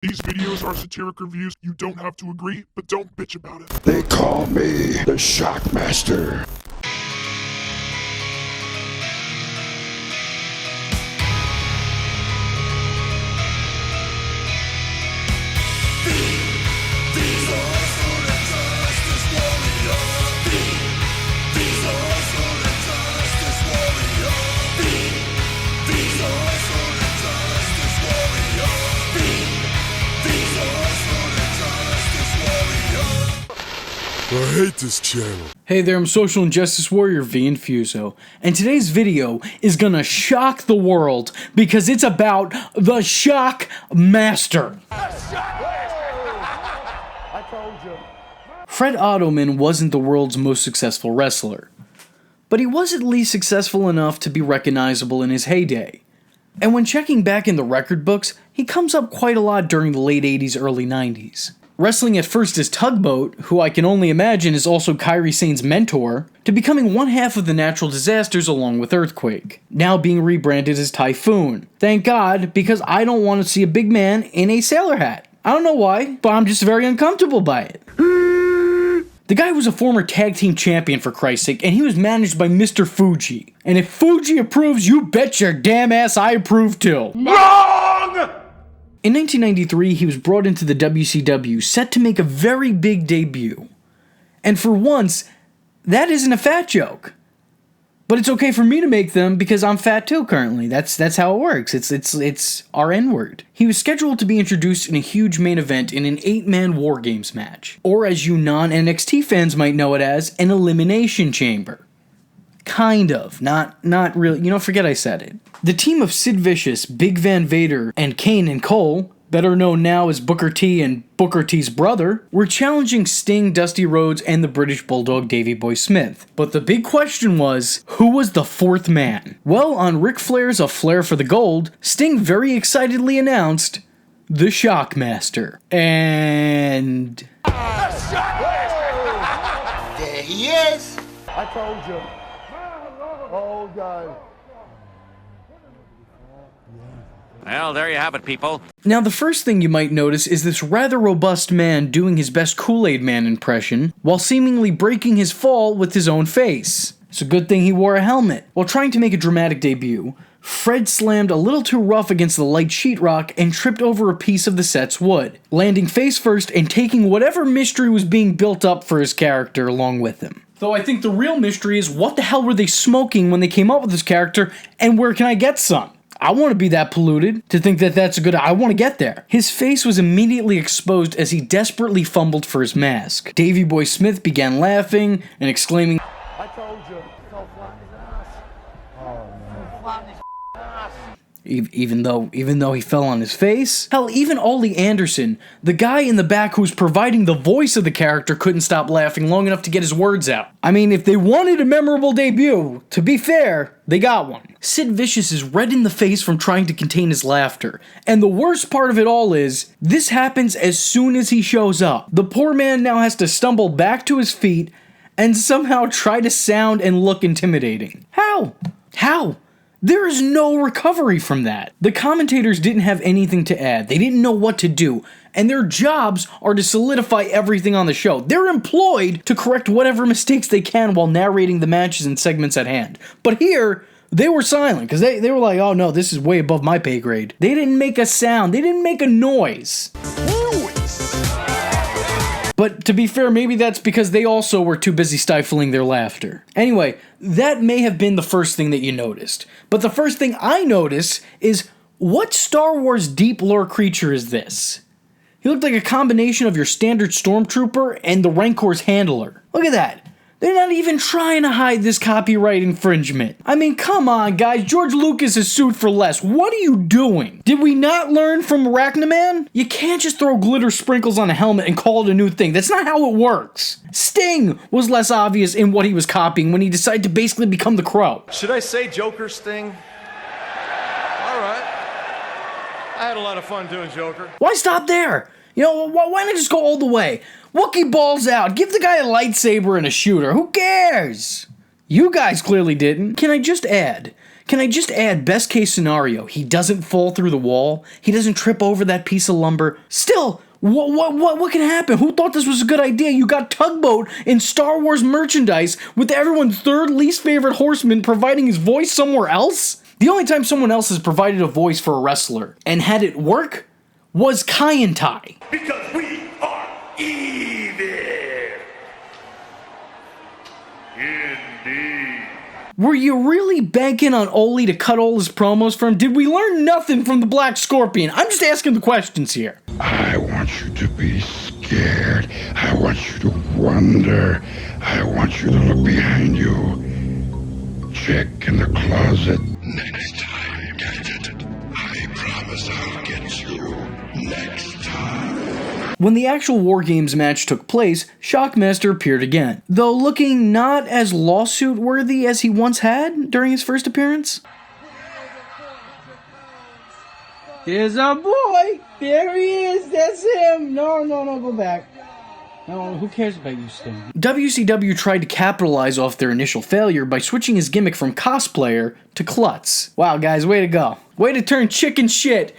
These videos are satiric reviews. You don't have to agree, but don't bitch about it. They call me the Shockmaster. I hate this channel. Hey there, I'm Social Injustice Warrior V Infuso, and today's video is gonna shock the world because it's about the Shockmaster. I told you. Fred Ottoman wasn't the world's most successful wrestler, but he was at least successful enough to be recognizable in his heyday. And when checking back in the record books, he comes up quite a lot during the late 80s, early 90s. Wrestling at first as Tugboat, who I can only imagine is also Kairi Sane's mentor, to becoming one half of the Natural Disasters along with Earthquake, now being rebranded as Typhoon. Thank God, because I don't want to see a big man in a sailor hat. I don't know why, but I'm just very uncomfortable by it. The guy was a former tag team champion, for Christ's sake, and he was managed by Mr. Fuji. And if Fuji approves, you bet your damn ass I approve too. Wrong! In 1993, he was brought into the WCW, set to make a very big debut. And for once, that isn't a fat joke. But it's okay for me to make them because I'm fat too currently. That's how it works. It's our N-word. He was scheduled to be introduced in a huge main event in an 8-man War Games match. Or as you non-NXT fans might know it as, an Elimination Chamber. Kind of. Not really. You know, forget I said it. The team of Sid Vicious, Big Van Vader, and Kane and Cole, better known now as Booker T and Booker T's brother, were challenging Sting, Dusty Rhodes, and the British Bulldog Davey Boy Smith. But the big question was, who was the fourth man? Well, on Ric Flair's A Flair for the Gold, Sting very excitedly announced, the Shockmaster. And... There he is. I told you. Oh, God. Well, there you have it, people. Now, the first thing you might notice is this rather robust man doing his best Kool-Aid Man impression while seemingly breaking his fall with his own face. It's a good thing he wore a helmet. While trying to make a dramatic debut, Fred slammed a little too rough against the light sheetrock and tripped over a piece of the set's wood, landing face first and taking whatever mystery was being built up for his character along with him. Though I think the real mystery is what the hell were they smoking when they came up with this character, and where can I get some? I want to be that polluted to think that that's a good... I want to get there. His face was immediately exposed as he desperately fumbled for his mask. Davey Boy Smith began laughing and exclaiming, I told you. Go flatten his ass. Oh, man. Go flatten his ass. even though he fell on his face. Hell, even Ollie Anderson, the guy in the back who was providing the voice of the character, couldn't stop laughing long enough to get his words out. I mean, if they wanted a memorable debut, to be fair, they got one. Sid Vicious is red in the face from trying to contain his laughter. And the worst part of it all is, this happens as soon as he shows up. The poor man now has to stumble back to his feet and somehow try to sound and look intimidating. How? There is no recovery from that. The commentators didn't have anything to add. They didn't know what to do. And their jobs are to solidify everything on the show. They're employed to correct whatever mistakes they can while narrating the matches and segments at hand. But here, they were silent because they were like, oh no, this is way above my pay grade. They didn't make a sound. They didn't make a noise. But to be fair, maybe that's because they also were too busy stifling their laughter. Anyway, that may have been the first thing that you noticed. But the first thing I noticed is, what Star Wars deep lore creature is this? He looked like a combination of your standard stormtrooper and the Rancor's handler. Look at that. They're not even trying to hide this copyright infringement. I mean, come on, guys. George Lucas is sued for less. What are you doing? Did we not learn from Arachnaman? You can't just throw glitter sprinkles on a helmet and call it a new thing. That's not how it works. Sting was less obvious in what he was copying when he decided to basically become the Crow. Should I say Joker Sting? All right. I had a lot of fun doing Joker. Why stop there? You know, why not just go all the way? Wookiee balls out. Give the guy a lightsaber and a shooter. Who cares? You guys clearly didn't. Can I just add, Can I just add, best case scenario, he doesn't fall through the wall, he doesn't trip over that piece of lumber. Still, what can happen? Who thought this was a good idea? You got Tugboat in Star Wars merchandise with everyone's third least favorite horseman providing his voice somewhere else? The only time someone else has provided a voice for a wrestler and had it work was Kai and Tai. Because we are evil. Indeed. Were you really banking on Oli to cut all his promos for him? Did we learn nothing from the Black Scorpion? I'm just asking the questions here. I want you to be scared. I want you to wonder. I want you to look behind you. Check in the closet. Next time, Gadget. I promise I'll get you. Next time. When the actual War Games match took place, Shockmaster appeared again, though looking not as lawsuit-worthy as he once had during his first appearance. Here's our boy! There he is! That's him! No, go back. No, who cares about you, Sting? WCW tried to capitalize off their initial failure by switching his gimmick from cosplayer to klutz. Wow, guys, way to go. Way to turn chicken shit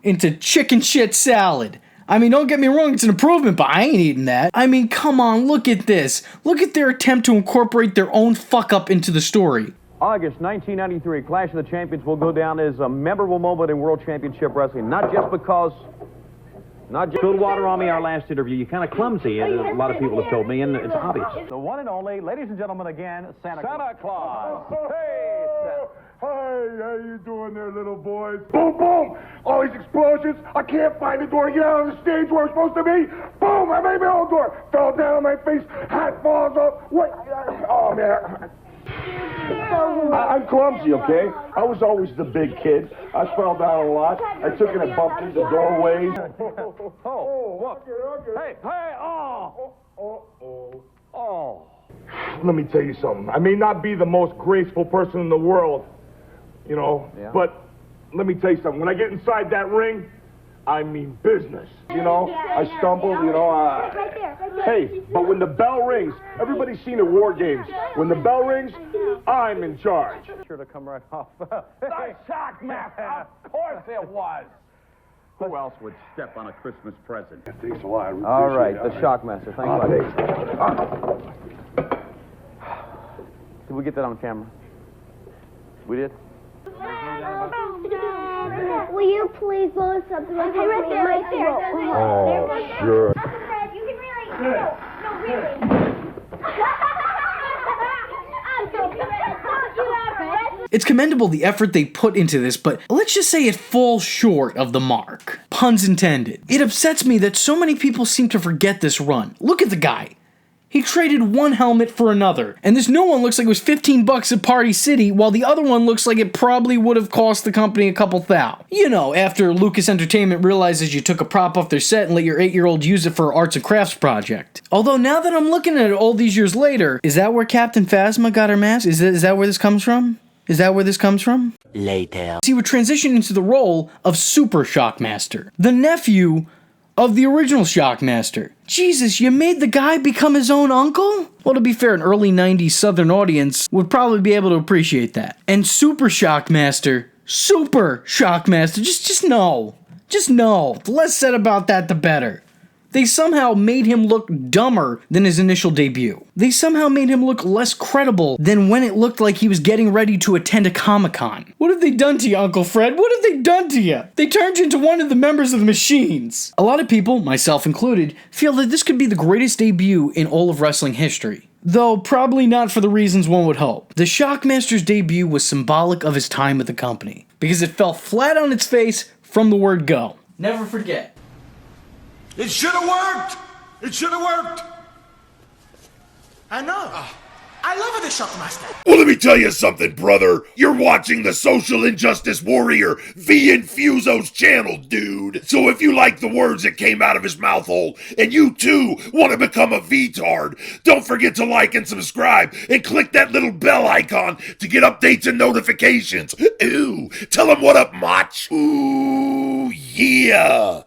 into chicken shit salad. I mean, don't get me wrong, it's an improvement, but I ain't eating that. I mean, come on, look at this. Look at their attempt to incorporate their own fuck-up into the story. August 1993, Clash of the Champions will go down as a memorable moment in World Championship Wrestling. Not just spilled water on me our last interview. You're kind of clumsy, a lot of people have told me, and it's obvious. The one and only, ladies and gentlemen, again, Santa Claus. Hey, how you doing there, little boys? Boom, boom! All these explosions. I can't find the door. Get out on the stage where I'm supposed to be. Boom! I made my own door. Fell down on my face. Hat falls off. What? Oh, man. I'm clumsy, okay? I was always the big kid. I fell down a lot. I took it and bumped into doorways. Let me tell you something. I may not be the most graceful person in the world, you know, but let me tell you something. When I get inside that ring, I mean business. You know, I stumbled, you know, hey, but when the bell rings, everybody's seen at War Games. When the bell rings, I'm in charge. Sure to come right off. The Shockmaster! Of course it was! Who else would step on a Christmas present? Thanks a lot. All right, the Shockmaster. Thanks, buddy. Did we get that on camera? We did? Will you please blow something like that? Right there. Oh, sure. You can really... No, really. I'm so It's commendable the effort they put into this, but let's just say it falls short of the mark. Puns intended. It upsets me that so many people seem to forget this run. Look at the guy. He traded one helmet for another, and this new one looks like it was $15 at Party City, while the other one looks like it probably would have cost the company a couple thou. You know, after Lucas Entertainment realizes you took a prop off their set and let your 8-year-old use it for an arts and crafts project. Although now that I'm looking at it all these years later, is that where Captain Phasma got her mask? Is that where this comes from? Is that where this comes from? Later. He would transition into the role of Super Shockmaster, the nephew of the original Shockmaster. Jesus, you made the guy become his own uncle? Well, to be fair, an early 90s Southern audience would probably be able to appreciate that. And Super Shockmaster, just no. Just no. The less said about that, the better. They somehow made him look dumber than his initial debut. They somehow made him look less credible than when it looked like he was getting ready to attend a Comic-Con. What have they done to you, Uncle Fred? What have they done to you? They turned you into one of the members of the Machines. A lot of people, myself included, feel that this could be the greatest debut in all of wrestling history. Though probably not for the reasons one would hope. The Shockmaster's debut was symbolic of his time with the company, because it fell flat on its face from the word go. Never forget. It should have worked! It should have worked! I know. I love the Shockmaster. Well, let me tell you something, brother. You're watching the Social Injustice Warrior V Infuso's channel, dude. So if you like the words that came out of his mouth hole, and you too want to become a V-tard, don't forget to like and subscribe, and click that little bell icon to get updates and notifications. Ooh, tell him what up, Mach. Ooh, yeah.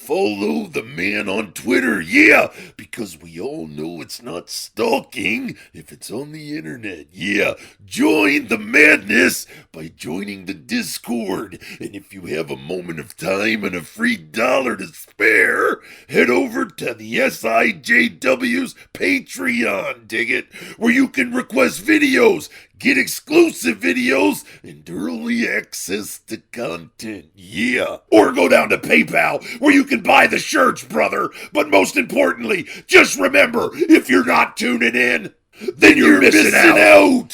follow the man on Twitter, yeah, because we all know it's not stalking if it's on the internet, yeah. Join the madness by joining the Discord, and if you have a moment of time and a free dollar to spare, head over to the SIJW's Patreon, dig it, where you can request videos, get exclusive videos, and early access to content, yeah. Or go down to PayPal, where you can buy the shirts, brother. But most importantly, just remember, if you're not tuning in, then you're missing out.